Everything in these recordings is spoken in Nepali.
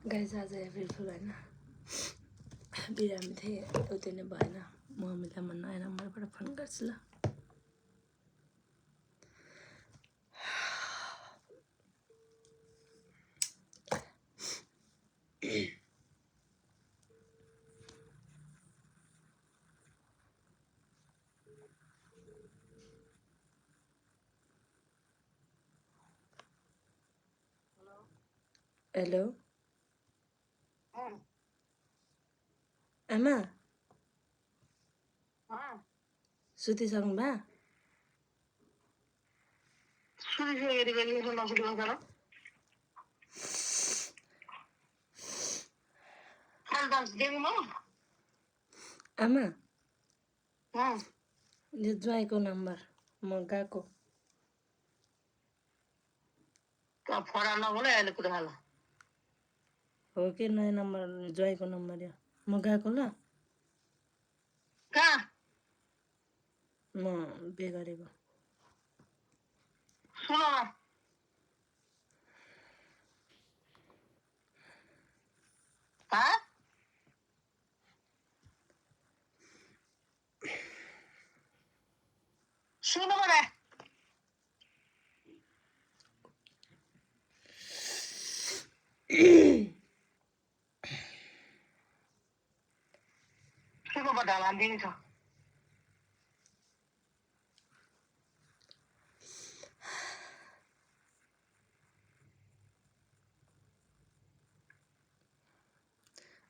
गाइस आज एभ्रिफुल होइन बिरामी थिएँ उतै नै भएन मम्मीलाई म नयाँ नम्बरबाट फोन गर्छु ल हेलो आमा सुतिसक्नु भा आमा यो ज्वाइँको नम्बर म गएको हो कि नयाँ नम्बर ज्वाइँको नम्बर यो म गएको ल म बे गरेको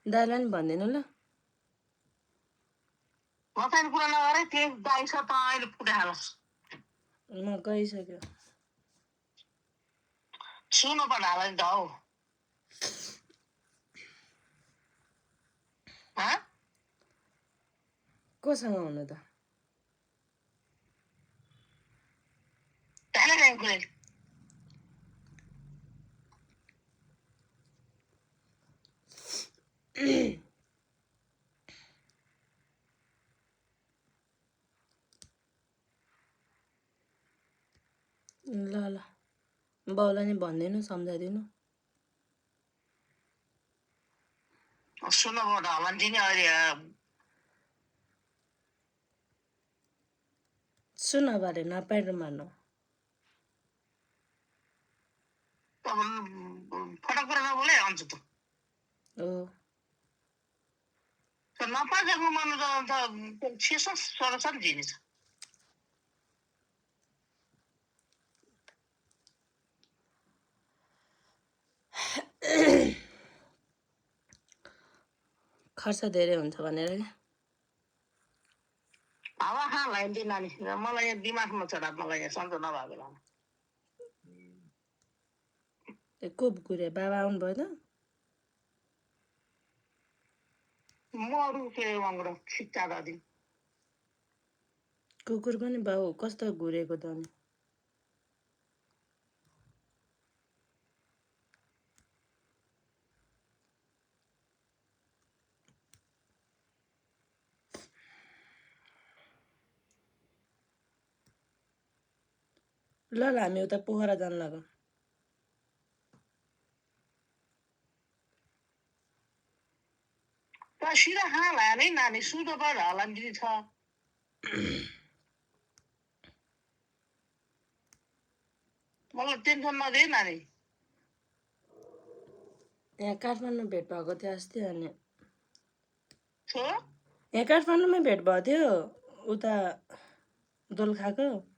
दाइलाई नि भनिदिनु ल म गइसक्यो कोसँग हुनु त ल ल बाउलाई नि भनिदिनु सम्झाइदिनु सुन बारे नपाएर मार्नु हो खर्च धेरै हुन्छ भनेर क्या को गुरे बाबा आउनुभयो त कुकुर पनि बाउ कस्तो घुरेको त अनि ल ल हामी उता पोखरा जानु लाग्यो यहाँ काठमाडौँ भेट भएको थियो अस्ति अनि यहाँ काठमाडौँमै भेट भएको थियो उता दोलखाको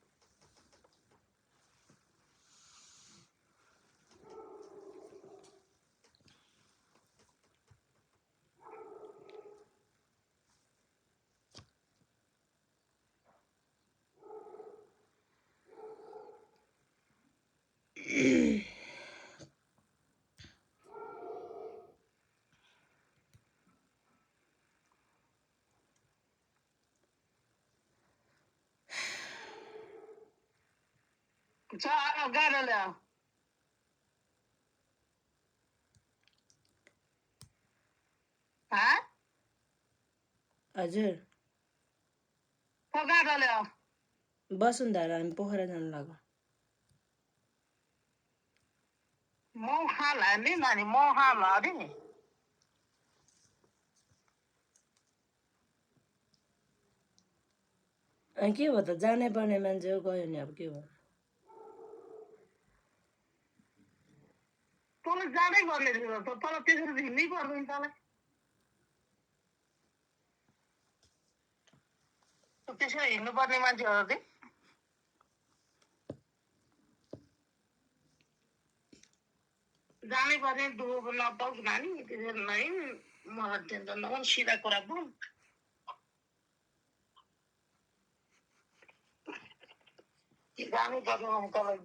हजुर वसुन्धरा हामी पोखरा जानु लाग्यो मोहाल नि नानी मोहाल अरे नि के भयो त जानै पर्ने मान्छे हो गयो नि अब के भयो तँलाई जाँदै गर्ने थियो त तँलाई त्यसरी हिँड्नै पर्दैन तँलाई त्यसरी हिँड्नुपर्ने मान्छे हो त जानै पर्ने दुःख नपाओस् नानी त्यसरी नै मलाई टेन्सन नगर्नु सिधा कुरा बोल जानै पर्ने मान्छे तँलाई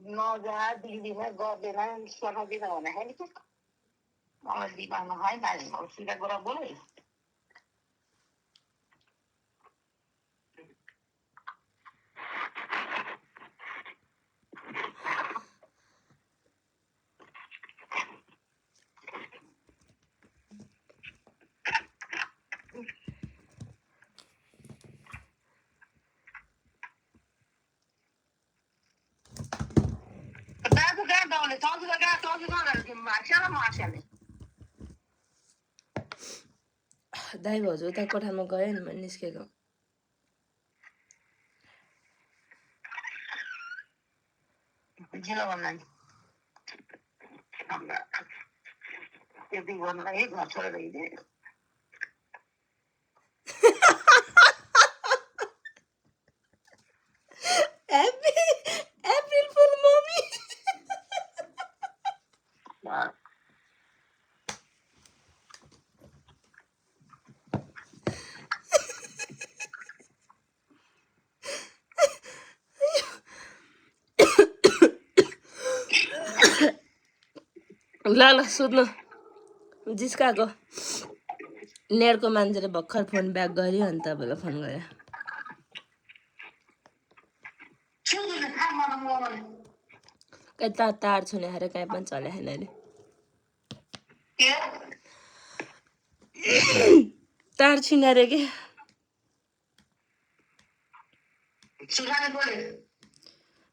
नजा दिदीमा गर्दैन सघाउँदिन भन्दाखेरि के मलाई दिमागमा है नानी सिधा कुरा बोल है दाजु कहाँ दाउने चौधु कहाँ मार्छ र मार्छले दाइ भाउजू उता कोठामा गयो नि मैले निस्केको जिल्ला भन्दा नि त्यति गर्नलाई घर छोडेर हिँडेँ एप्रिल फुल मम्मी ल ल सुत्नु जिस्काएको नेटको मान्छेले भर्खर फोन ब्याक गर्यो अनि तपाईँलाई फोन गर्यो कहीँ तार छुने खाएर कहीँ पनि चले छैन अरे तार छिने अरे के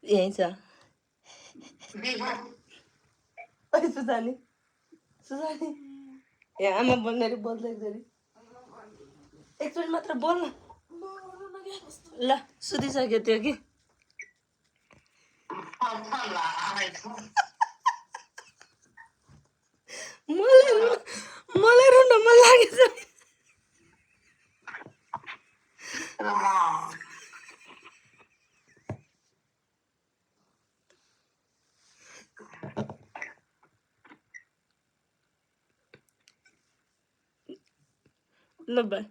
यहीँ छ सुजानी सुजानी ए आमा बोल्ने अरे बोल्दै एकचोटि मात्र बोल न ल सुतिसक्यो त्यो कि मलाई रुन मन लागेछ ल बाई